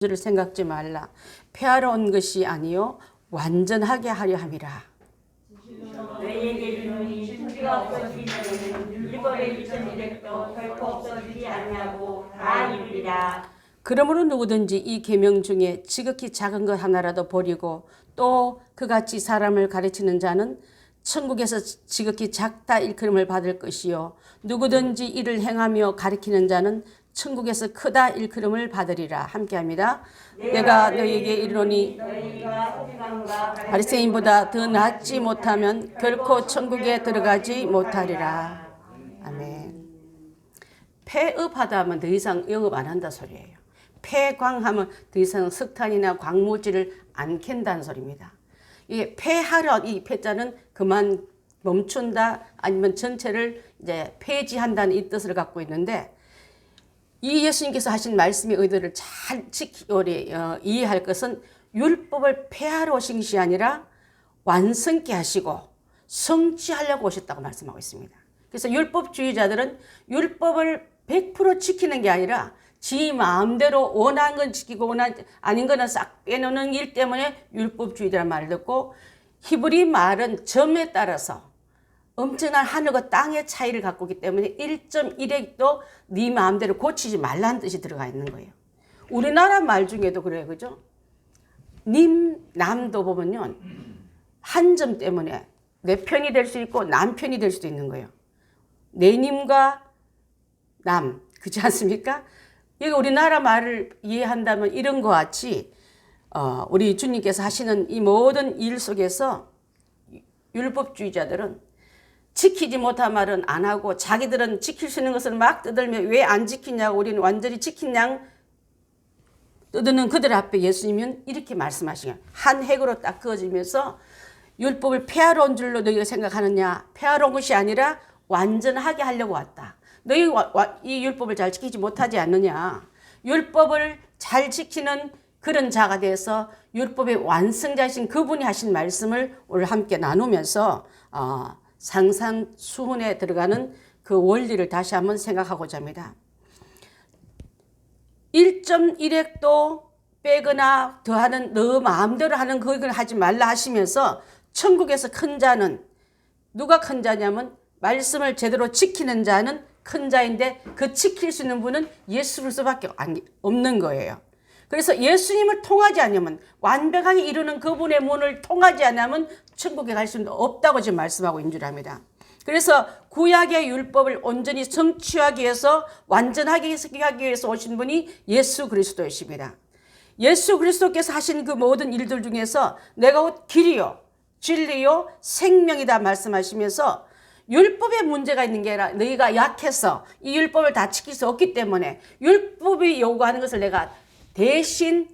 를 생각지 말라. 폐하러 온 것이 아니요 완전하게 하려 함이라. 너희에게 이르노니 천지가 없어지면 율법의 1.1획도 결코 없어지지 아니하고 다 이루리라. 그러므로 누구든지 이 계명 중에 지극히 작은 것 하나라도 버리고 또 그같이 사람을 가르치는 자는 천국에서 지극히 작다 일컬음을 받을 것이요 누구든지 이를 행하며 가르치는 자는 천국에서 크다 일컬음을 받으리라. 함께합니다. 내가 너희에게 이르노니 너희가 서기관과 바리새인보다 더 낫지 못하면 결코 천국에 들어가지 못하리라. 아멘. 폐업하다 하면 더 이상 영업 안 한다 소리예요. 폐광하면 더 이상 석탄이나 광물질을 안 캔다는 소리입니다. 이게 폐하려, 이 폐자는 그만 멈춘다 아니면 전체를 이제 폐지한다는 이 뜻을 갖고 있는데, 이 예수님께서 하신 말씀의 의도를 잘 이해할 것은 율법을 폐하러 오신 것이 아니라 완성케 하시고 성취하려고 오셨다고 말씀하고 있습니다. 그래서 율법주의자들은 율법을 100% 지키는 게 아니라 지 마음대로 원하는 건 지키고 아닌 거는 싹 빼놓는 일 때문에 율법주의자라는 말을 듣고, 히브리 말은 점에 따라서 엄청난 하늘과 땅의 차이를 갖고 있기 때문에 1.1획도 네 마음대로 고치지 말라는 뜻이 들어가 있는 거예요. 우리나라 말 중에도 그래요. 그죠? 님, 남도 보면요. 한 점 때문에 내 편이 될 수 있고 남 편이 될 수도 있는 거예요. 내 님과 남, 그렇지 않습니까? 여기 우리나라 말을 이해한다면 이런 것 같이 우리 주님께서 하시는 이 모든 일 속에서 율법주의자들은 지키지 못한 말은 안 하고 자기들은 지킬 수 있는 것을 막 떠들며 왜 안 지키냐고, 우리는 완전히 지킨 양 떠드는 그들 앞에 예수님은 이렇게 말씀하시냐. 한 획으로 딱 그어지면서 율법을 폐하러 온 줄로 너희가 생각하느냐. 폐하러 온 것이 아니라 완전하게 하려고 왔다. 너희 이 율법을 잘 지키지 못하지 않느냐. 율법을 잘 지키는 그런 자가 돼서 율법의 완성자이신 그분이 하신 말씀을 오늘 함께 나누면서 상상수훈에 들어가는 그 원리를 다시 한번 생각하고자 합니다. 1.1획도 빼거나 더하는 너 마음대로 하는 그걸 하지 말라 하시면서 천국에서 큰 자는, 누가 큰 자냐면 말씀을 제대로 지키는 자는 큰 자인데, 그 지킬 수 있는 분은 예수 그리스도밖에 없는 거예요. 그래서 예수님을 통하지 않으면, 완벽하게 이루는 그분의 문을 통하지 않으면 천국에 갈 수는 없다고 지금 말씀하고 있는 줄 압니다. 그래서 구약의 율법을 온전히 성취하기 위해서, 완전하게 하기 위해서 오신 분이 예수 그리스도이십니다. 예수 그리스도께서 하신 그 모든 일들 중에서 내가 곧 길이요 진리요 생명이다 말씀하시면서, 율법에 문제가 있는 게 아니라 너희가 약해서 이 율법을 다 지킬 수 없기 때문에 율법이 요구하는 것을 내가 대신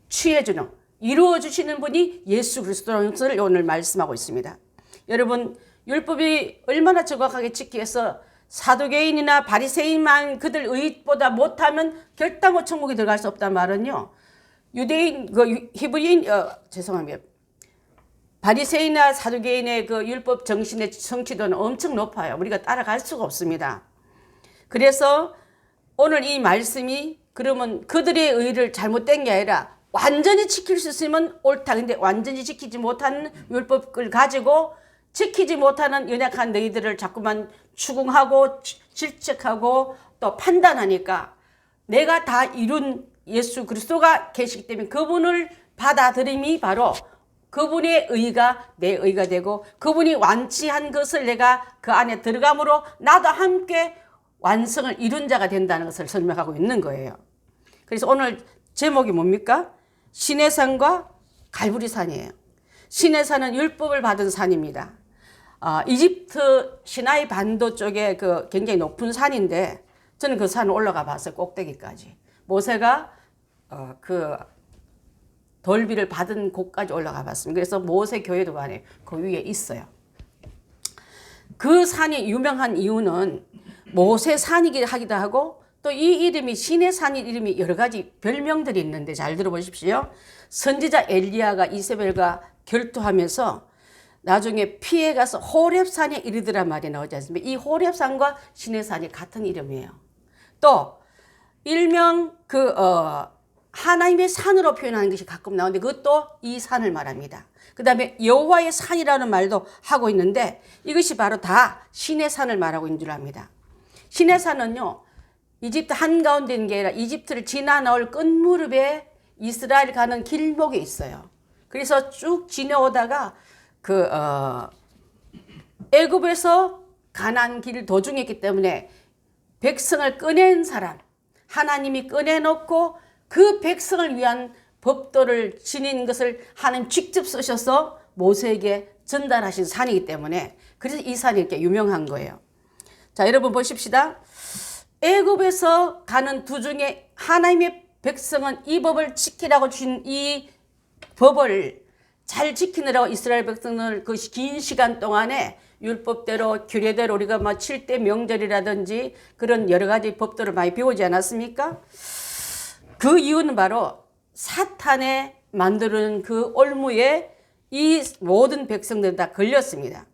취해주는, 이루어주시는 분이 예수 그리스도라는 것을 오늘 말씀하고 있습니다. 여러분, 율법이 얼마나 정확하게 지키기 위해서 사두개인이나 바리새인만 그들 의보다 못하면 결단코 천국에 들어갈 수 없다는 말은요, 유대인, 히브리인, 죄송합니다. 바리새인이나 사두개인의 그 율법 정신의 성취도는 엄청 높아요. 우리가 따라갈 수가 없습니다. 그래서 오늘 이 말씀이 그러면 그들의 의를 잘못된 게 아니라 완전히 지킬 수 있으면 옳다. 근데 완전히 지키지 못하는 율법을 가지고 지키지 못하는 연약한 너희들을 자꾸만 추궁하고 질책하고 또 판단하니까, 내가 다 이룬 예수 그리스도가 계시기 때문에 그분을 받아들임이 바로 그분의 의가 내 의가 되고, 그분이 완치한 것을 내가 그 안에 들어감으로 나도 함께 완성을 이룬 자가 된다는 것을 설명하고 있는 거예요. 그래서 오늘 제목이 뭡니까? 시내산과 갈보리산이에요. 시내산은 율법을 받은 산입니다. 이집트 시나이 반도 쪽에 그 굉장히 높은 산인데, 저는 그 산을 올라가 봤어요. 꼭대기까지. 모세가 그 돌비를 받은 곳까지 올라가 봤습니다. 그래서 모세 교회도 가네, 그 위에 있어요. 그 산이 유명한 이유는 모세 산이기도 하기도 하고, 또 이 이름이 시내산 이름이 여러 가지 별명들이 있는데 잘 들어보십시오. 선지자 엘리야가 이세벨과 결투하면서 나중에 피해 가서 호렙산에 이르더란 말이 나오지 않습니까? 이 호렙산과 시내산이 같은 이름이에요. 또 일명 하나님의 산으로 표현하는 것이 가끔 나오는데 그것도 이 산을 말합니다. 그 다음에 여호와의 산이라는 말도 하고 있는데 이것이 바로 다 신의 산을 말하고 있는 줄 압니다. 신의 산은요, 이집트 한가운데 있는 게 아니라 이집트를 지나 나올 끝무렵에 이스라엘 가는 길목에 있어요. 그래서 쭉 지내오다가 애굽에서 가나안 길 도중에 있기 때문에 백성을 꺼낸 사람, 하나님이 꺼내놓고 그 백성을 위한 법도를 지닌 것을 하나님 직접 쓰셔서 모세에게 전달하신 산이기 때문에 그래서 이 산이 이렇게 유명한 거예요. 자, 여러분 보십시다. 애굽에서 가는 도중에 하나님의 백성은 이 법을 지키라고 주신 이 법을 잘 지키느라고 이스라엘 백성을 그 긴 시간 동안에 율법대로 규례대로 우리가 뭐 7대 명절이라든지 그런 여러 가지 법도를 많이 배우지 않았습니까? 그 이유는 바로 사탄의 만드는 그 올무에 이 모든 백성들은 다 걸렸습니다.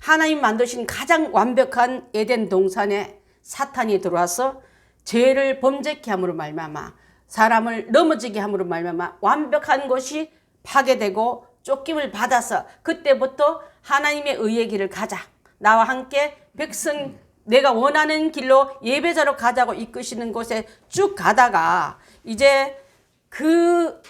하나님 만드신 가장 완벽한 에덴 동산에 사탄이 들어와서 죄를 범죄케 함으로 말미암아 사람을 넘어지게 함으로 말미암아 완벽한 것이 파괴되고 쫓김을 받아서 그때부터 하나님의 의의 길을 가자. 나와 함께 백성 내가 원하는 길로 예배자로 가자고 이끄시는 곳에 쭉 가다가 이제 그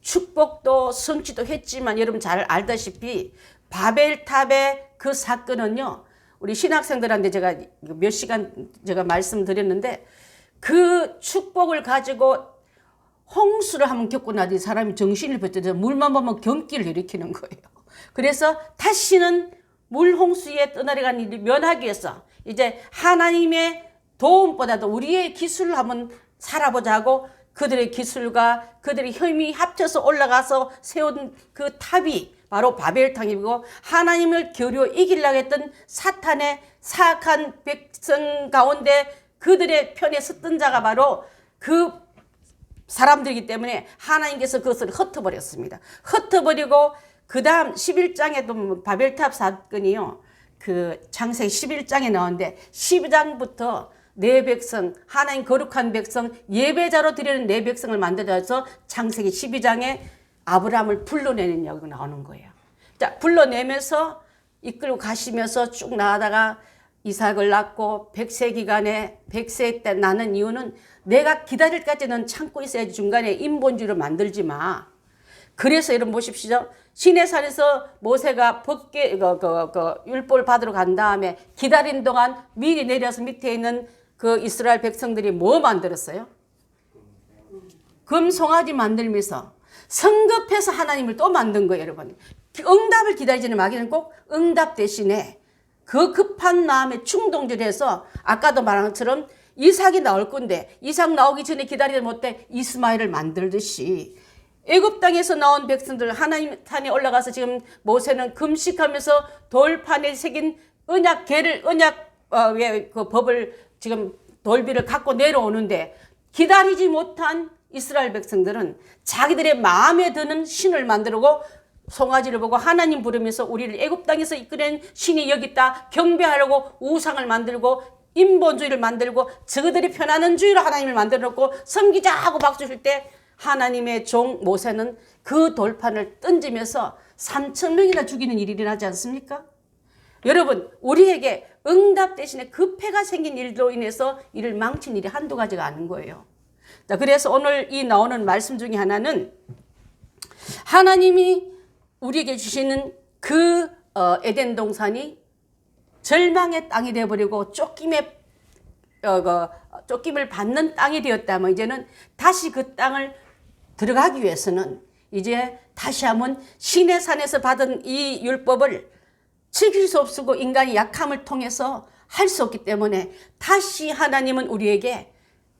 축복도 성취도 했지만 여러분 잘 알다시피 바벨탑의 그 사건은요. 우리 신학생들한테 제가 몇 시간 제가 말씀드렸는데 그 축복을 가지고 홍수를 한번 겪고 나더니 사람이 정신을 뱉어서 물만 보면 경기를 일으키는 거예요. 그래서 다시는 물 홍수에 떠나려간 일을 면하기 위해서 이제 하나님의 도움보다도 우리의 기술을 한번 살아보자고 그들의 기술과 그들의 힘이 합쳐서 올라가서 세운 그 탑이 바로 바벨탑이고 하나님을 겨루어 이기려고 했던 사탄의 사악한 백성 가운데 그들의 편에 섰던 자가 바로 그 사람들이기 때문에 하나님께서 그것을 흩어버렸습니다. 흩어버리고 그 다음 11장에도 바벨탑 사건이요. 그 창세기 11장에 나오는데 12장부터 내 백성, 하나님 거룩한 백성, 예배자로 드리는 내 백성을 만들어서 창세기 12장에 아브라함을 불러내는 이야기가 나오는 거예요. 자, 불러내면서 이끌고 가시면서 쭉 나가다가 이삭을 낳고 100세 기간에 100세 때 나는 이유는 내가 기다릴 때까지는 참고 있어야지 중간에 인본주의로 만들지 마. 그래서 여러분 보십시오. 시내산에서 모세가 율법을 받으러 간 다음에 기다린 동안 미리 내려서 밑에 있는 그 이스라엘 백성들이 뭐 만들었어요? 금송아지 만들면서 성급해서 하나님을 또 만든 거예요, 여러분. 응답을 기다리지는 마귀는 꼭 응답 대신에 그 급한 마음에 충동질해서 아까도 말한 것처럼 이삭이 나올 건데 이삭 나오기 전에 기다리지 못해 이스마엘을 만들듯이 애굽 땅에서 나온 백성들 하나님 산에 올라가서 지금 모세는 금식하면서 돌판에 새긴 언약궤를 그 법을 지금 돌비를 갖고 내려오는데 기다리지 못한 이스라엘 백성들은 자기들의 마음에 드는 신을 만들고 송아지를 보고 하나님 부르면서 우리를 애굽 땅에서 이끌어낸 신이 여기 있다 경배하려고 우상을 만들고 인본주의를 만들고 저들이 편안한 주의로 하나님을 만들어 놓고 섬기자 하고 박수 칠 때 하나님의 종 모세는 그 돌판을 던지면서 3,000명이나 죽이는 일이 일어나지 않습니까? 여러분 우리에게 응답 대신에 급해가 생긴 일로 인해서 이를 망친 일이 한두 가지가 아닌 거예요. 자, 그래서 오늘 이 나오는 말씀 중에 하나는 하나님이 우리에게 주시는 그 에덴 동산이 절망의 땅이 되어버리고 쫓김을 받는 땅이 되었다면 이제는 다시 그 땅을 들어가기 위해서는 이제 다시 한번 신의 산에서 받은 이 율법을 지킬 수 없고 인간의 약함을 통해서 할 수 없기 때문에 다시 하나님은 우리에게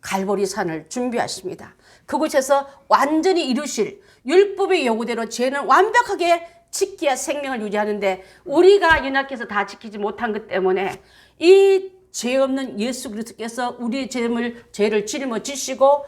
갈보리 산을 준비하십니다. 그곳에서 완전히 이루실 율법의 요구대로 죄는 완벽하게 지켜야 생명을 유지하는데 우리가 연약해서 다 지키지 못한 것 때문에 이 죄 없는 예수 그리스도께서 우리의 죄를 짊어지시고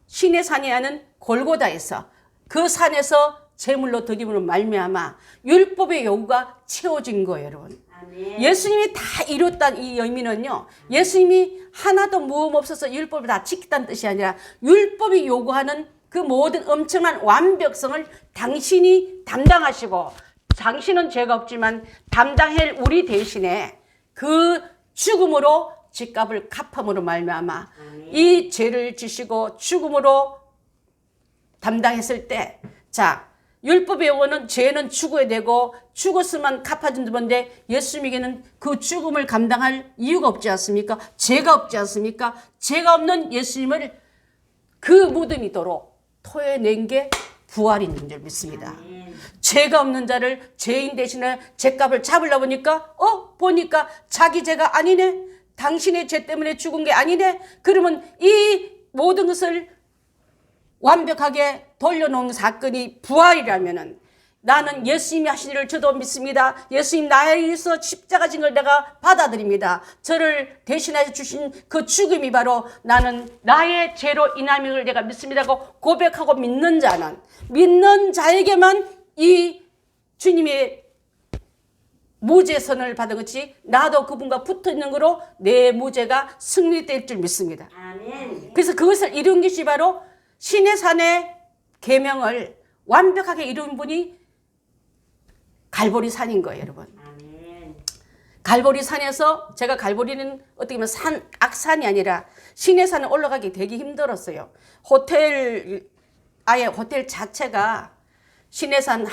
신의 산이 하는 골고다에서 그 산에서 제물로 드림으로 말미암아 율법의 요구가 채워진 거예요, 여러분. 아멘. 예수님이 다 이뤘다는 이 의미는요, 예수님이 하나도 무험 없어서 율법을 다 지켰다는 뜻이 아니라 율법이 요구하는 그 모든 엄청난 완벽성을 당신이 담당하시고, 당신은 죄가 없지만 담당할 우리 대신에 그 죽음으로 죗값을 갚음으로 말미암아 이 죄를 지시고 죽음으로 담당했을 때, 자, 율법의 용어는 죄는 죽어야 되고 죽었으면 갚아준다는 건데, 예수님에게는 그 죽음을 감당할 이유가 없지 않습니까? 죄가 없지 않습니까? 죄가 없는 예수님을 그 무덤이도록 토해낸 게 부활인 줄 믿습니다. 죄가 없는 자를 죄인 대신에 죄값을 잡으려 보니까 보니까 자기 죄가 아니네, 당신의 죄 때문에 죽은 게 아니네. 그러면 이 모든 것을 완벽하게 돌려놓은 사건이 부활이라면은, 나는 예수님이 하신 일을 저도 믿습니다. 예수님 나에 의해서 십자가 진 걸 내가 받아들입니다. 저를 대신해 주신 그 죽음이 바로 나는 나의 죄로 인함인 걸 내가 믿습니다고 고백하고 믿는 자는, 믿는 자에게만 이 주님의 무죄선을 받은 것이 나도 그분과 붙어 있는 거로 내 무죄가 승리될 줄 믿습니다. 아멘. 그래서 그것을 이룬 것이 바로 신의 산의 계명을 완벽하게 이룬 분이 갈보리 산인 거예요, 여러분. 아멘. 갈보리 산에서, 제가 갈보리는 어떻게 보면 악산이 아니라 신의 산에 올라가기 되게 힘들었어요. 아예 호텔 자체가 신의 산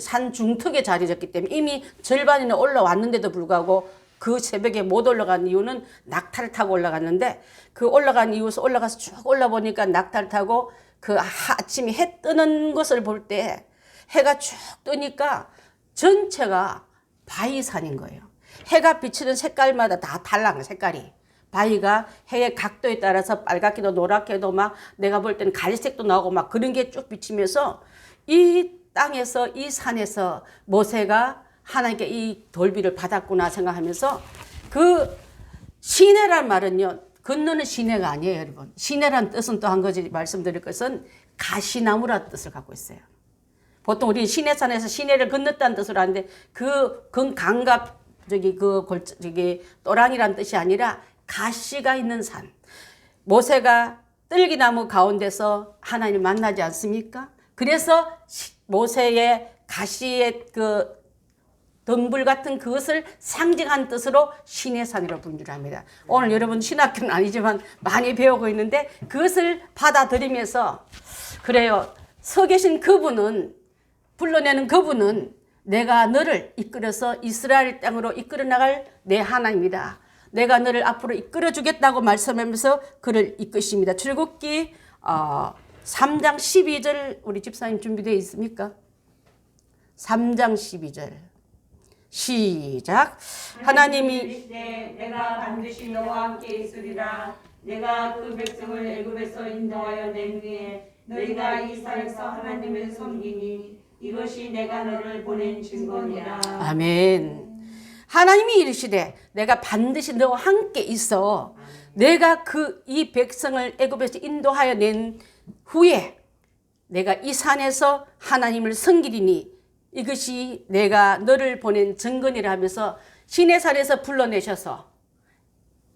산 중턱에 자리졌기 때문에 이미 절반이나 올라왔는데도 불구하고 그 새벽에 못 올라간 이유는 낙타를 타고 올라갔는데, 그 올라간 이유에서 올라가서 쭉 올라보니까 낙타를 타고 그 아침에 해 뜨는 것을 볼 때, 해가 쭉 뜨니까 전체가 바위산인 거예요. 해가 비치는 색깔마다 다 달라요, 색깔이. 바위가 해의 각도에 따라서 빨갛게도 노랗게도 막 내가 볼 때는 갈색도 나오고 막 그런 게 쭉 비치면서, 이 땅에서, 이 산에서 모세가 하나님께 이 돌비를 받았구나 생각하면서, 그 시내란 말은요, 건너는 시내가 아니에요, 여러분. 시내란 뜻은 또 한 가지 말씀드릴 것은 가시나무라는 뜻을 갖고 있어요. 보통 우리 시내산에서 시내를 건넜다는 뜻으로 하는데, 그 강갑 또랑이라는 뜻이 아니라 가시가 있는 산. 모세가 뜰기나무 가운데서 하나님을 만나지 않습니까? 그래서 모세의 가시의 그 덤불 같은 그것을 상징한 뜻으로 시내산이라고 분류합니다. 오늘 여러분 신학교는 아니지만 많이 배우고 있는데, 그것을 받아들이면서, 그래요, 서 계신 그분은, 불러내는 그분은 내가 너를 이끌어서 이스라엘 땅으로 이끌어 나갈 내 하나님이다. 내가 너를 앞으로 이끌어 주겠다고 말씀하면서 그를 이끄십니다. 출애굽기 3장 12절 우리 집사님 준비되어 있습니까? 3장 12절 시작. 하나님이 이르시되 내가 반드시 너와 함께 있으리라. 내가 그 백성을 애굽에서 인도하여 낸 후에 너희가 이 산에서 하나님을 섬기니 이것이 내가 너를 보낸 증거니라. 아멘. 하나님이 이르시되 내가 반드시 너와 함께 있어. 내가 이 백성을 애굽에서 인도하여 낸 후에 내가 이 산에서 하나님을 섬기리니 이것이 내가 너를 보낸 증거니라 하면서 시내산에서 불러내셔서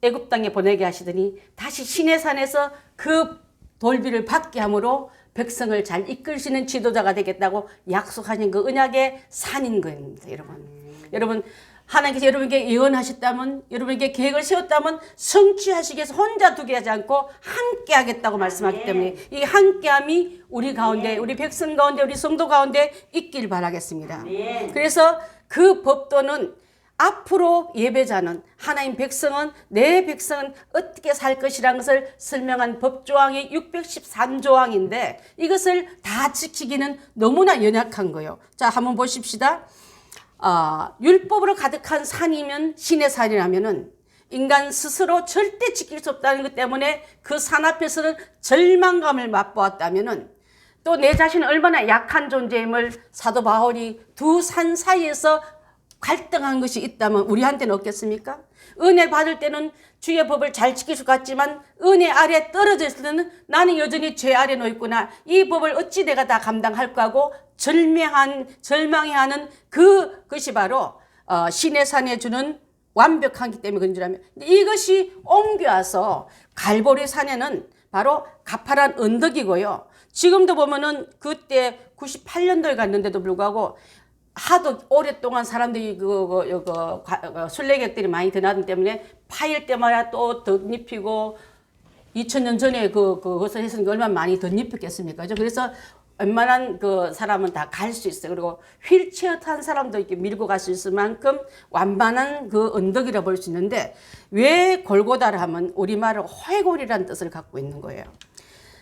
애굽 땅에 보내게 하시더니 다시 시내산에서 그 돌비를 받게 함으로 백성을 잘 이끌시는 지도자가 되겠다고 약속하신 그 언약의 산인 겁니다, 여러분. 여러분, 하나님께서 여러분에게 예언하셨다면, 여러분에게 계획을 세웠다면 성취하시기 위해서 혼자 두게 하지 않고 함께 하겠다고 말씀하기 때문에 이 함께함이 우리 가운데, 우리 백성 가운데, 우리 성도 가운데 있길 바라겠습니다. 그래서 그 법도는 앞으로 예배자는, 하나님 백성은, 내 백성은 어떻게 살 것이라는 것을 설명한 법조항이 613조항인데 이것을 다 지키기는 너무나 연약한 거예요. 자, 한번 보십시다. 율법으로 가득한 산이면, 신의 산이라면은 인간 스스로 절대 지킬 수 없다는 것 때문에 그 산 앞에서는 절망감을 맛보았다면은, 또 내 자신은 얼마나 약한 존재임을 사도 바울이 두 산 사이에서 갈등한 것이 있다면 우리한테는 없겠습니까? 은혜 받을 때는 주의 법을 잘 지킬 것 같지만 은혜 아래 떨어져 있을 때는 나는 여전히 죄 아래 놓여 있구나. 이 법을 어찌 내가 다 감당할까 하고 절망해하는 그것이 바로 시내산에 주는 완벽하기 때문에 그런 줄 알면 이것이 옮겨와서 갈보리 산에는 바로 가파란 언덕이고요. 지금도 보면은 그때 98년도에 갔는데도 불구하고 하도 오랫동안 사람들이 순례객들이 많이 드나기 때문에 파일 때마다 또 덧입히고 2000년 전에 그것을 했으니까 얼마나 많이 덧입혔겠습니까? 그래서 웬만한 그 사람은 다 갈 수 있어요. 그리고 휠체어 탄 사람도 이렇게 밀고 갈 수 있을 만큼 완만한 그 언덕이라 볼 수 있는데 왜 골고다를 하면 우리말은 해골이라는 뜻을 갖고 있는 거예요.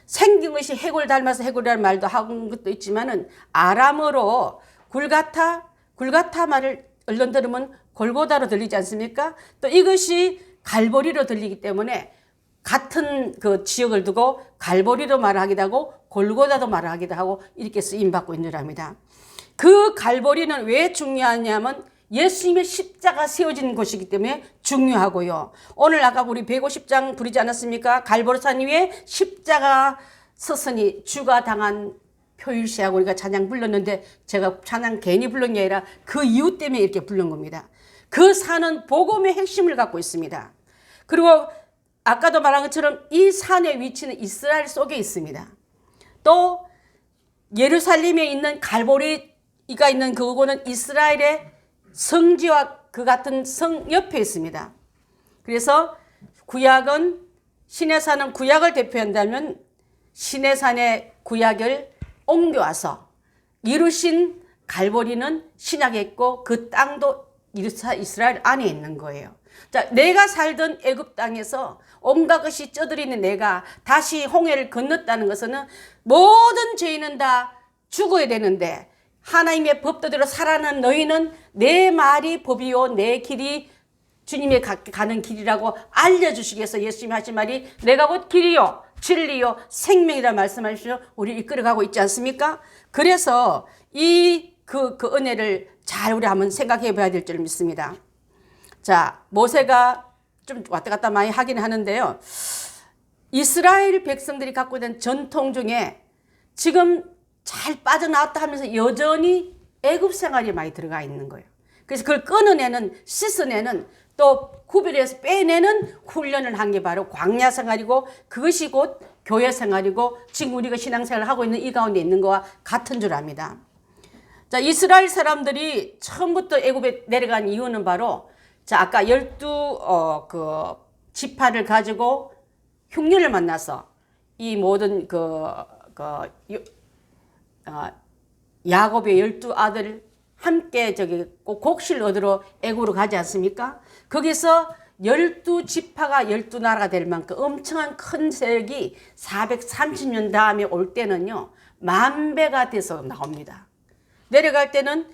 생긴 것이 해골 닮아서 해골이라는 말도 하는 것도 있지만은 아람어로 굴가타 말을 얼른 들으면 골고다로 들리지 않습니까? 또 이것이 갈보리로 들리기 때문에 같은 그 지역을 두고 갈보리도 말하기도 하고 골고다도 말하기도 하고 이렇게 쓰임받고 있는 합니다. 그 갈보리는 왜 중요하냐면 예수님의 십자가 세워진 곳이기 때문에 중요하고요. 오늘 아까 우리 150장 부르지 않았습니까? 갈보리산 위에 십자가 서서니 주가 당한 표일시하고 우리가 찬양 불렀는데 제가 찬양 괜히 부른 게 아니라 그 이유 때문에 이렇게 부른 겁니다. 그 산은 복음의 핵심을 갖고 있습니다. 그리고 아까도 말한 것처럼 이 산의 위치는 이스라엘 속에 있습니다. 또 예루살렘에 있는 갈보리가 있는 그곳은 이스라엘의 성지와 그 같은 성 옆에 있습니다. 그래서 구약은 시내산은 구약을 대표한다면 시내산의 구약을 옮겨와서 이루신 갈보리는 신약에 있고 그 땅도 이스라엘 안에 있는 거예요. 자, 내가 살던 애굽 땅에서 온갖 것이 쪄들이는 내가 다시 홍해를 건넜다는 것은 모든 죄인은 다 죽어야 되는데 하나님의 법도대로 살아난 너희는 내 말이 법이요 내 길이 주님의 가는 길이라고 알려주시기 위해서 예수님이 하신 말이 내가 곧 길이요 진리요 생명이라 말씀하시죠. 우리 이끌어가고 있지 않습니까? 그래서 그 은혜를 잘 우리 한번 생각해 봐야 될 줄 믿습니다. 자, 모세가 좀 왔다 갔다 많이 하긴 하는데요. 이스라엘 백성들이 갖고 있는 전통 중에 지금 잘 빠져나왔다 하면서 여전히 애굽 생활이 많이 들어가 있는 거예요. 그래서 그걸 끊어내는, 씻어내는, 또 구별해서 빼내는 훈련을 한 게 바로 광야 생활이고 그것이 곧 교회 생활이고 지금 우리가 신앙생활을 하고 있는 이 가운데 있는 거와 같은 줄 압니다. 자, 이스라엘 사람들이 처음부터 애굽에 내려간 이유는 바로 자, 아까 12 지파를 가지고 흉년을 만나서 이 모든 야곱의 12아들 함께 꼭 곡실 얻으러 애굽으로 가지 않습니까? 거기서 12지파가 12나라가 될 만큼 엄청난 큰 세력이 430년 다음에 올 때는요. 10,000배가 돼서 나옵니다. 내려갈 때는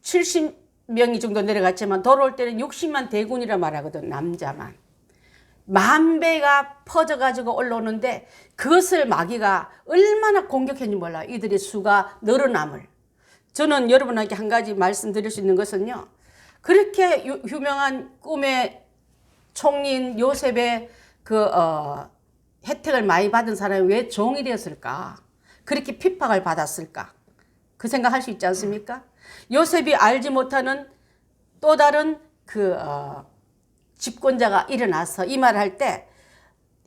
70명이 정도 내려갔지만 돌아올 때는 60만 대군이라 말하거든. 남자만. 10,000배가 퍼져가지고 올라오는데 그것을 마귀가 얼마나 공격했는지 몰라요. 이들의 수가 늘어남을. 저는 여러분에게 한 가지 말씀드릴 수 있는 것은요. 그렇게 유명한 꿈의 총리인 요셉의 혜택을 많이 받은 사람이 왜 종이 되었을까? 그렇게 핍박을 받았을까? 그 생각할 수 있지 않습니까? 요셉이 알지 못하는 또 다른 집권자가 일어나서 이 말을 할 때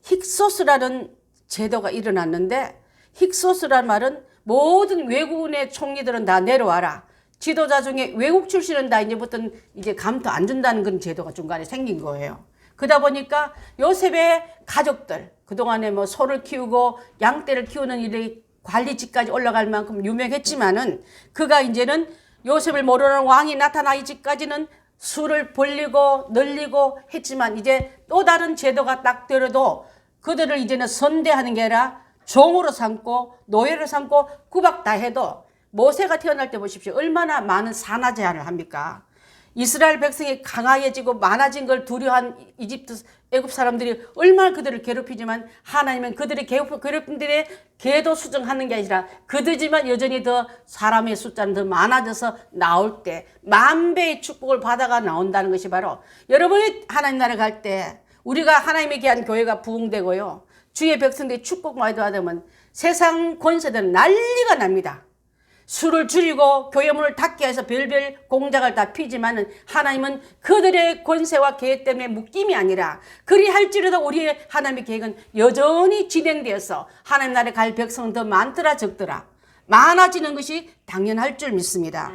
힉소스라는 제도가 일어났는데 힉소스라는 말은 모든 외국인의 총리들은 다 내려와라. 지도자 중에 외국 출신은 다 이제 감투 안 준다는 그런 제도가 중간에 생긴 거예요. 그러다 보니까 요셉의 가족들 그동안에 뭐 소를 키우고 양떼를 키우는 일이 관리직까지 올라갈 만큼 유명했지만은 그가 이제는 요셉을 모르는 왕이 나타나기까지는 수를 벌리고 늘리고 했지만 이제 또 다른 제도가 딱 들어도 그들을 이제는 선대하는 게 아니라 종으로 삼고 노예로 삼고 구박 다 해도 모세가 태어날 때 보십시오. 얼마나 많은 산하 제한을 합니까? 이스라엘 백성이 강하게지고 많아진 걸 두려워한 애굽 사람들이 얼마나 그들을 괴롭히지만 하나님은 그들의 괴롭힘들의 궤도 수정하는 게 아니라 그들지만 여전히 더 사람의 숫자는 더 많아져서 나올 때 10,000배의 축복을 받아가 나온다는 것이 바로 여러분이 하나님 나라 갈 때 우리가 하나님에게 한 교회가 부흥되고요. 주의 백성들이 축복 많이 받으면 세상 권세들은 난리가 납니다. 술을 줄이고 교회문을 닫게 해서 별별 공작을 다 피지만은 하나님은 그들의 권세와 계획 때문에 묶임이 아니라 그리 할지라도 우리의 하나님의 계획은 여전히 진행되어서 하나님 나라에 갈 백성은 더 많더라 적더라 많아지는 것이 당연할 줄 믿습니다.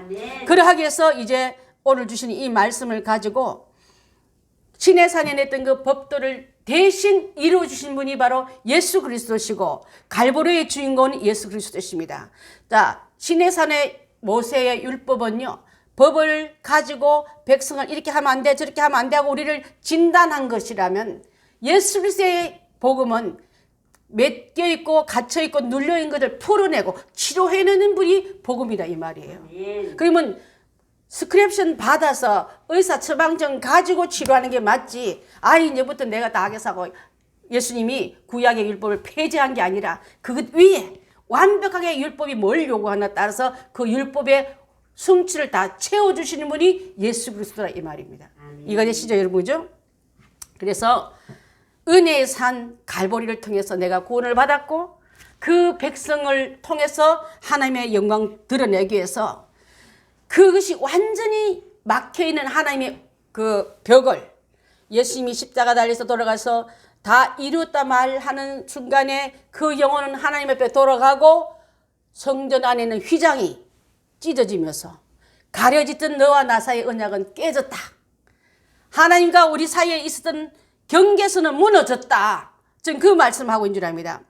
그러하기 위해서 이제 오늘 주신 이 말씀을 가지고 시내산에 냈던 그 법도를 대신 이루어주신 분이 바로 예수 그리스도시고 갈보리의 주인공은 예수 그리스도십니다. 자, 시내산의 모세의 율법은요, 법을 가지고 백성을 이렇게 하면 안 돼, 저렇게 하면 안 돼 하고 우리를 진단한 것이라면 예수 그리스도의 복음은 맡겨 있고 갇혀 있고 눌려 있는 것을 풀어내고 치료해내는 분이 복음이다 이 말이에요. 그러면 스크립션 받아서 의사 처방전 가지고 치료하는 게 맞지. 이제부터 내가 다 하겠어 하고 예수님이 구약의 율법을 폐지한 게 아니라 그것 위에 완벽하게 율법이 뭘 요구하나 따라서 그 율법의 성취를 다 채워주시는 분이 예수 그리스도라 이 말입니다. 이거 되시죠 여러분? 그죠? 그래서 은혜의 산 갈보리를 통해서 내가 구원을 받았고 그 백성을 통해서 하나님의 영광 드러내기 위해서 그것이 완전히 막혀있는 하나님의 그 벽을 예수님이 십자가 달려서 돌아가서 다 이루었다 말하는 순간에 그 영혼은 하나님 앞에 돌아가고 성전 안에 있는 휘장이 찢어지면서 가려졌던 너와 나 사이의 언약은 깨졌다. 하나님과 우리 사이에 있었던 경계선은 무너졌다. 지금 그 말씀하고 있는 줄 압니다.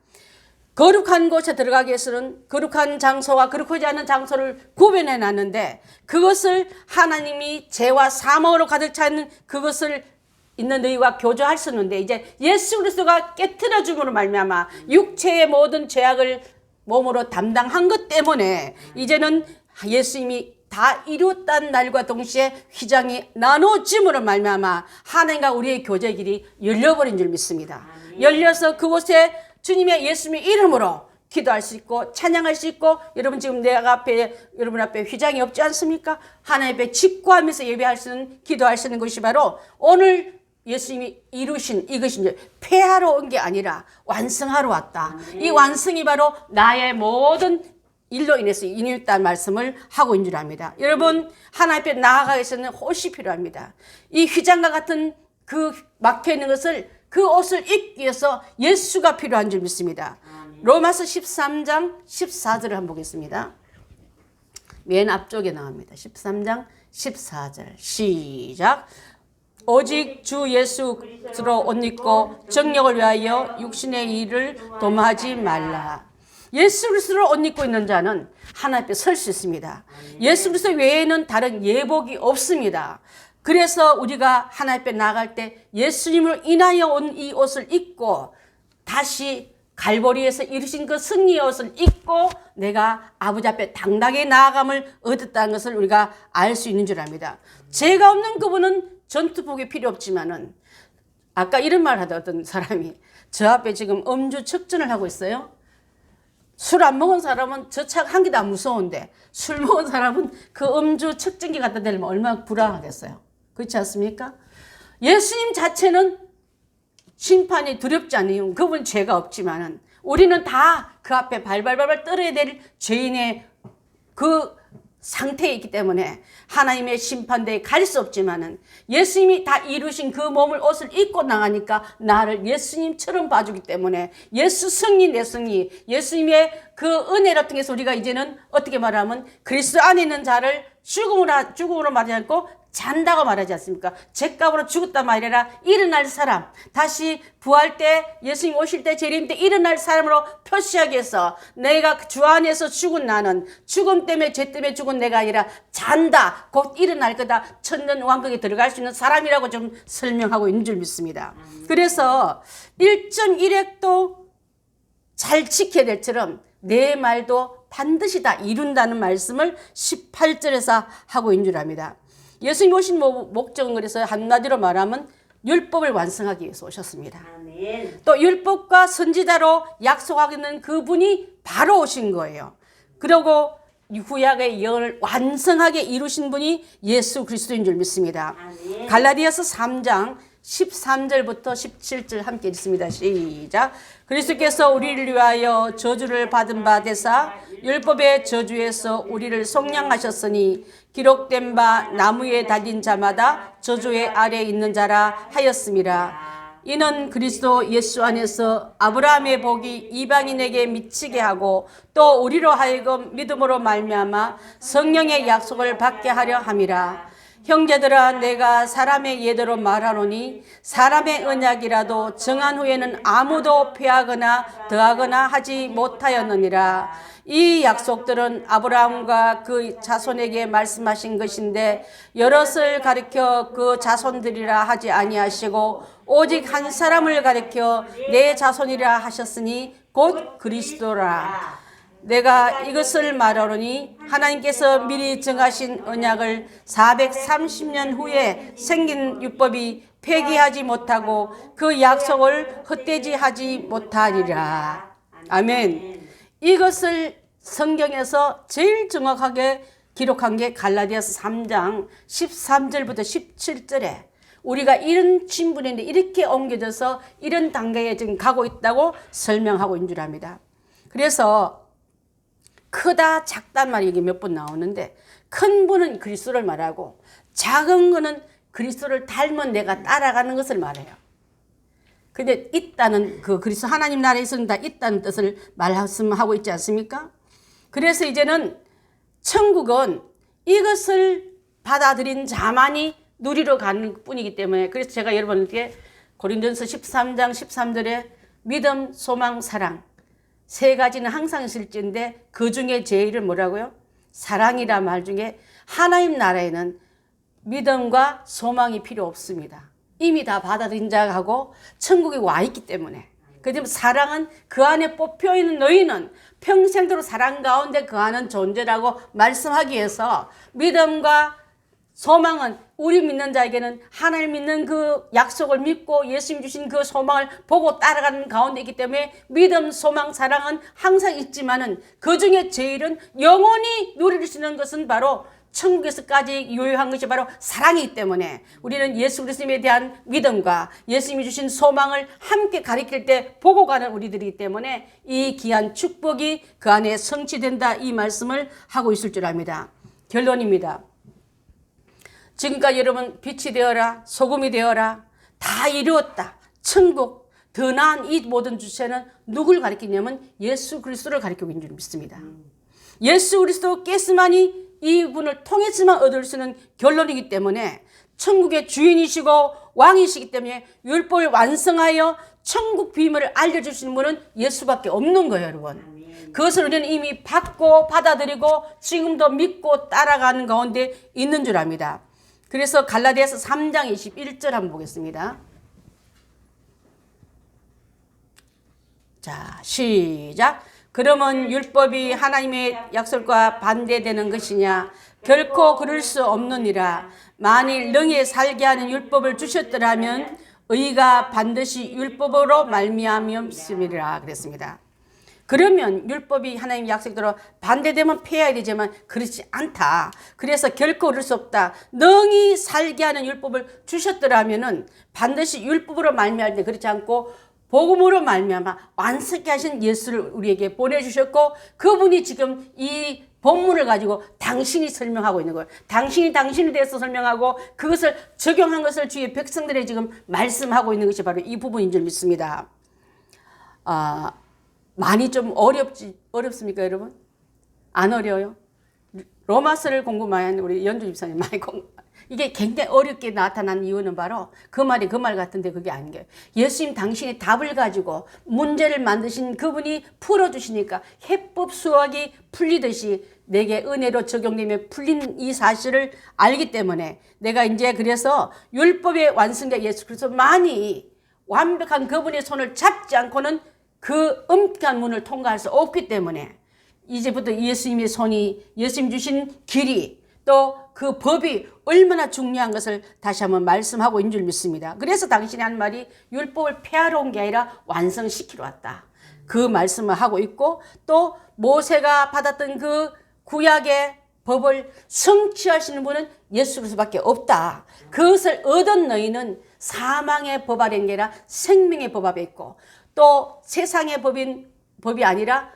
거룩한 곳에 들어가기 위해서는 거룩한 장소와 거룩하지 않은 장소를 구별해 놨는데 그것을 하나님이 죄와 사망으로 가득 차 있는 그것을 있는 너희와 교조할 수 있는데 이제 예수 그리스도가 깨트려 줌으로 말미암아 육체의 모든 죄악을 몸으로 담당한 것 때문에 이제는 예수님이 다 이루었다는 날과 동시에 휘장이 나눠짐으로 말미암아 하나님과 우리의 교제 길이 열려버린 줄 믿습니다. 열려서 그곳에 주님의 예수님의 이름으로 기도할 수 있고 찬양할 수 있고 여러분 지금 여러분 앞에 휘장이 없지 않습니까? 하나님 앞에 직구하면서 예배할 수 있는 기도할 수 있는 것이 바로 오늘 예수님이 이루신 이것이 이제 폐하러 온 게 아니라 완성하러 왔다. 이 완성이 바로 나의 모든 일로 인해서 이루었다는 말씀을 하고 있는 줄 압니다. 여러분 하나님 앞에 나아가기 위해서는 옷이 필요합니다. 이 휘장과 같은 그 막혀있는 것을 그 옷을 입기 위해서 예수가 필요한 줄 믿습니다. 로마서 13장 14절을 한번 보겠습니다. 맨 앞쪽에 나옵니다. 13장 14절 시작. 오직 주 예수로 옷 입고 정력을 위하여 육신의 일을 도모하지 말라. 예수 그리스도를 옷 입고 있는 자는 하나님 앞에 설 수 있습니다. 예수 그리스도 외에는 다른 예복이 없습니다. 그래서 우리가 하나님 앞에 나아갈 때 예수님을 인하여 온 이 옷을 입고 다시 갈보리에서 이루신 그 승리의 옷을 입고 내가 아버지 앞에 당당히 나아감을 얻었다는 것을 우리가 알 수 있는 줄 압니다. 죄가 없는 그분은 전투복이 필요 없지만은 아까 이런 말 하다 어떤 사람이 저 앞에 지금 음주 측정을 하고 있어요. 술 안 먹은 사람은 저 차 한 개도 안 무서운데 술 먹은 사람은 그 음주 측정기 갖다 대면 얼마나 불안하겠어요. 그렇지 않습니까? 예수님 자체는 심판이 두렵지 않은 이유는 그분 죄가 없지만은 우리는 다 그 앞에 발발발발 떨어야 될 죄인의 그 상태에 있기 때문에 하나님의 심판대에 갈 수 없지만은 예수님이 다 이루신 그 몸을 옷을 입고 나가니까 나를 예수님처럼 봐주기 때문에 예수 승리 내 승리 예수님의 그 은혜를 통해서 우리가 이제는 어떻게 말하면 그리스도 안에 있는 자를 죽음으로 말하지 않고 잔다고 말하지 않습니까? 죄값으로 죽었다 말이라 일어날 사람 다시 부활 때 예수님 오실 때 재림 때 일어날 사람으로 표시하기 위해서 내가 주 안에서 죽은 나는 죽음 때문에 죄 때문에 죽은 내가 아니라 잔다 곧 일어날 거다 천년 왕국에 들어갈 수 있는 사람이라고 좀 설명하고 있는 줄 믿습니다. 그래서 1.1획도 잘 지켜야 될 처럼 내 말도 반드시 다 이룬다는 말씀을 18절에서 하고 있는 줄 압니다. 예수님 오신 목적은 그래서 한마디로 말하면 율법을 완성하기 위해서 오셨습니다. 아멘. 또 율법과 선지자로 약속하는 그분이 바로 오신 거예요. 그리고 구약의 예언을 완성하게 이루신 분이 예수 그리스도인 줄 믿습니다. 아멘. 갈라디아서 3장 13절부터 17절 함께 읽습니다. 시작. 그리스도께서 우리를 위하여 저주를 받은 바 되사 율법의 저주에서 우리를 속량하셨으니 기록된 바 나무에 달린 자마다 저주의 아래 있는 자라 하였음이라. 이는 그리스도 예수 안에서 아브라함의 복이 이방인에게 미치게 하고 또 우리로 하여금 믿음으로 말미암아 성령의 약속을 받게 하려 함이라. 형제들아, 내가 사람의 예대로 말하노니 사람의 언약이라도 정한 후에는 아무도 폐하거나 더하거나 하지 못하였느니라. 이 약속들은 아브라함과 그 자손에게 말씀하신 것인데 여럿을 가리켜 그 자손들이라 하지 아니하시고 오직 한 사람을 가리켜 내 자손이라 하셨으니 곧 그리스도라. 내가 이것을 말하노니 하나님께서 미리 정하신 언약을 430년 후에 생긴 율법이 폐기하지 못하고 그 약속을 헛되지 하지 못하리라. 아멘. 이것을 성경에서 제일 정확하게 기록한 게 갈라디아서 3장 13절부터 17절에 우리가 이런 신분인데 이렇게 옮겨져서 이런 단계에 지금 가고 있다고 설명하고 있는 줄 압니다. 그래서 크다 작단 말이 이게 몇 번 나오는데 큰 분은 그리스도를 말하고 작은 거는 그리스도를 닮은 내가 따라가는 것을 말해요. 근데 있다는 그 그리스도 하나님 나라에 있습니다. 있다는 뜻을 말씀하고 있지 않습니까? 그래서 이제는 천국은 이것을 받아들인 자만이 누리러 가는 뿐이기 때문에 그래서 제가 여러분께 고린도전서 13장 13절에 믿음, 소망, 사랑 세 가지는 항상 있을진데 그 중에 제일은 뭐라고요? 사랑이라 말 중에 하나님 나라에는 믿음과 소망이 필요 없습니다. 이미 다 받아들인 자하고 천국에 와 있기 때문에. 그렇지만 사랑은 그 안에 뽑혀 있는 너희는 평생도록 사랑 가운데 거하는 존재라고 말씀하기 위해서 믿음과 소망은 우리 믿는 자에게는 하나님 믿는 그 약속을 믿고 예수님 주신 그 소망을 보고 따라가는 가운데 있기 때문에 믿음, 소망, 사랑은 항상 있지만은 그 중에 제일은 영원히 누릴 수 있는 것은 바로 천국에서까지 유효한 것이 바로 사랑이기 때문에 우리는 예수 그리스도에 대한 믿음과 예수님이 주신 소망을 함께 가리킬 때 보고 가는 우리들이기 때문에 이 귀한 축복이 그 안에 성취된다 이 말씀을 하고 있을 줄 압니다. 결론입니다. 지금까지 여러분 빛이 되어라 소금이 되어라 다 이루었다. 천국 더 나은 이 모든 주체는 누굴 가리키냐면 예수 그리스도를 가리키고 있는 줄 믿습니다. 예수 그리스도께서만이 이분을 통해서만 얻을 수 있는 결론이기 때문에 천국의 주인이시고 왕이시기 때문에 율법을 완성하여 천국 비밀을 알려주시는 분은 예수밖에 없는 거예요, 여러분. 그것을 우리는 이미 받고 받아들이고 지금도 믿고 따라가는 가운데 있는 줄 압니다. 그래서 갈라디아서 3장 21절 한번 보겠습니다. 자, 시작. 그러면 율법이 하나님의 약속과 반대되는 것이냐? 결코 그럴 수 없느니라. 만일 능히 살게 하는 율법을 주셨더라면 의가 반드시 율법으로 말미암음이라 그랬습니다. 그러면 율법이 하나님 약속대로 반대되면 폐해야 되지만 그렇지 않다. 그래서 결코 그럴 수 없다. 능히 살게 하는 율법을 주셨더라면은 반드시 율법으로 말미암을 때 그렇지 않고 복음으로 말미암아 완성케 하신 예수를 우리에게 보내주셨고 그분이 지금 이 본문을 가지고 당신이 설명하고 있는 거예요. 당신이 당신에 대해서 설명하고 그것을 적용한 것을 주의 백성들에 지금 말씀하고 있는 것이 바로 이 부분인 줄 믿습니다. 많이 좀 어렵습니까, 여러분? 안 어려워요? 로마서를 공부 많이 하는 우리 연주 집사님 많이 이게 굉장히 어렵게 나타난 이유는 바로 그 말이 그 말 같은데 그게 아닌 거예요. 예수님 당신이 답을 가지고 문제를 만드신 그분이 풀어주시니까 해법 수학이 풀리듯이 내게 은혜로 적용되며 풀린 이 사실을 알기 때문에 내가 이제 그래서 율법의 완성자 예수 그리스도만이 완벽한 그분의 손을 잡지 않고는 그 엄격한 문을 통과할 수 없기 때문에 이제부터 예수님의 손이 예수님 주신 길이 또 그 법이 얼마나 중요한 것을 다시 한번 말씀하고 있는 줄 믿습니다. 그래서 당신이 한 말이 율법을 폐하러 온 게 아니라 완성시키러 왔다. 그 말씀을 하고 있고 또 모세가 받았던 그 구약의 법을 성취하시는 분은 예수 그리스도밖에 없다. 그것을 얻은 너희는 사망의 법 아래 있는 게 아니라 생명의 법 앞에 있고 또 세상의 법이 아니라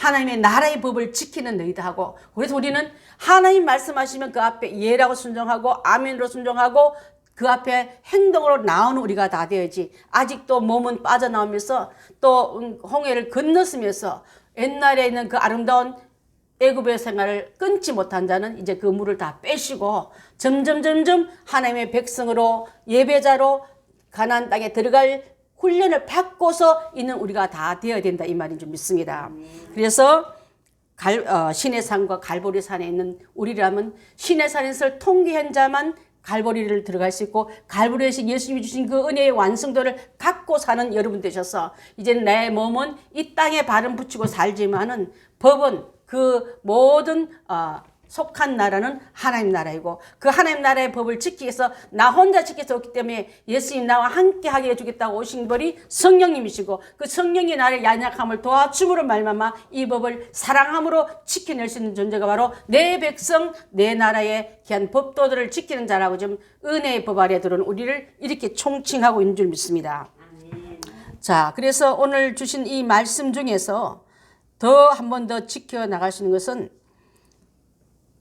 하나님의 나라의 법을 지키는 너희다 하고, 그래서 우리는 하나님 말씀하시면 그 앞에 예라고 순종하고 아멘으로 순종하고 그 앞에 행동으로 나오는 우리가 다 되어야지. 아직도 몸은 빠져나오면서 또 홍해를 건넜으면서 옛날에 있는 그 아름다운 애굽의 생활을 끊지 못한 자는 이제 그 물을 다 빼시고 점점 하나님의 백성으로 예배자로 가나안 땅에 들어갈 훈련을 받고서 있는 우리가 다 되어야 된다 이 말인 줄 믿습니다. 그래서 신의 산과 갈보리 산에 있는 우리라면 신의 산에서 통기한 자만 갈보리를 들어갈 수 있고 갈보리에서 예수님이 주신 그 은혜의 완성도를 갖고 사는 여러분 되셔서 이제 내 몸은 이 땅에 발은 붙이고 살지만은 법은 그 모든 속한 나라는 하나님 나라이고 그 하나님 나라의 법을 지키기 위해서 나 혼자 지킬 수 없기 때문에 예수님 나와 함께 하게 해주겠다고 오신 분이 성령님이시고 그 성령이 나를 연약함을 도와줌으로 말미암아 이 법을 사랑함으로 지켜낼 수 있는 존재가 바로 내 백성 내 나라의 귀한 법도들을 지키는 자라고 좀 은혜의 법 아래 들어온 우리를 이렇게 총칭하고 있는 줄 믿습니다. 자, 그래서 오늘 주신 이 말씀 중에서 더 한 번 더 지켜나갈 수 있는 것은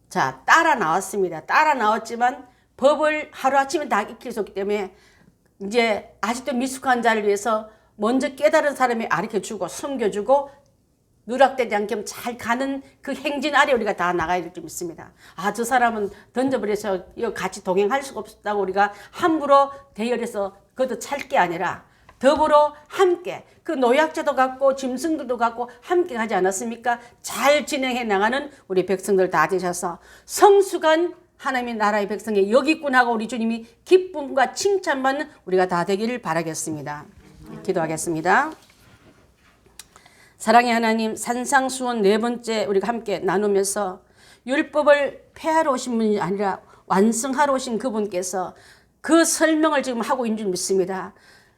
자, 따라 나왔습니다. 따라 나왔지만 법을 하루아침에 다 익힐 수 없기 때문에 이제 아직도 미숙한 자를 위해서 먼저 깨달은 사람이 가르쳐주고 섬겨주고 누락되지 않게 잘 가는 그 행진 아래 우리가 다 나가야 될 줄 믿습니다. 저 사람은 던져버려서 같이 동행할 수가 없다고 우리가 함부로 대열해서 그것도 찰 게 아니라 더불어 함께 그 노약자도 갖고 짐승들도 갖고 함께 가지 않았습니까? 잘 진행해 나가는 우리 백성들 다 되셔서 성숙한 하나님의 나라의 백성의 여기꾼하고 우리 주님이 기쁨과 칭찬받는 우리가 다 되기를 바라겠습니다. 기도하겠습니다. 사랑의 하나님, 산상수훈 네 번째 우리가 함께 나누면서 율법을 폐하러 오신 분이 아니라 완성하러 오신 그분께서 그 설명을 지금 하고 있는 줄 믿습니다.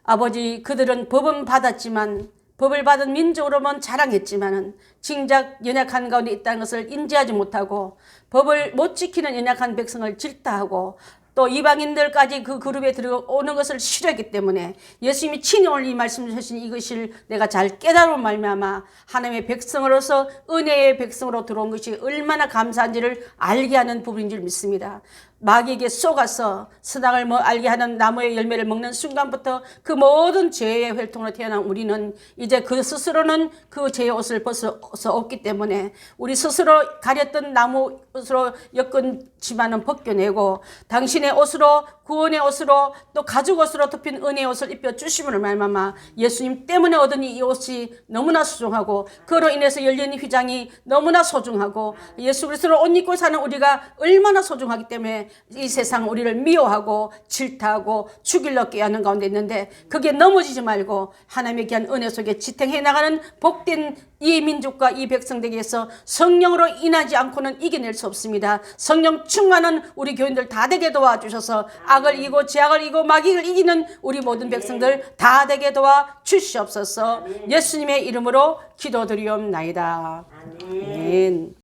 아버지, 그들은 법은 받았지만 법을 받은 민족으로만 자랑했지만은 진작 연약한 가운데 있다는 것을 인지하지 못하고 법을 못 지키는 연약한 백성을 질타하고 또 이방인들까지 그 그룹에 들어오는 것을 싫어했기 때문에 예수님이 친히 오늘 이 말씀 주신 이것을 내가 잘 깨달은 말미암아 하나님의 백성으로서 은혜의 백성으로 들어온 것이 얼마나 감사한지를 알게 하는 부분인 줄 믿습니다. 마귀에게 속아서 선악을 알게 하는 나무의 열매를 먹는 순간부터 그 모든 죄의 혈통으로 태어난 우리는 이제 그 스스로는 그 죄의 옷을 벗어서 없기 때문에 우리 스스로 가렸던 나무 옷으로 엮은 치마는 벗겨내고 당신의 옷으로 구원의 옷으로 또 가죽 옷으로 덮인 은혜의 옷을 입혀 주심을 말미암아 예수님 때문에 얻은 이 옷이 너무나 소중하고 그로 인해서 열린 휘장이 너무나 소중하고 예수 그리스도를 옷 입고 사는 우리가 얼마나 소중하기 때문에 이 세상 우리를 미워하고 질타하고 죽이려 깨하는 가운데 있는데 그게 넘어지지 말고 하나님의 귀한 은혜 속에 지탱해 나가는 복된 이 민족과 이 백성들에게서 성령으로 인하지 않고는 이겨낼 수 없습니다. 성령 충만한 우리 교인들 다 되게 도와주셔서 악을 이기고 죄악을 이기고 마귀를 이기는 우리 모든 백성들 다 되게 도와 주시옵소서. 예수님의 이름으로 기도드리옵나이다. 아멘.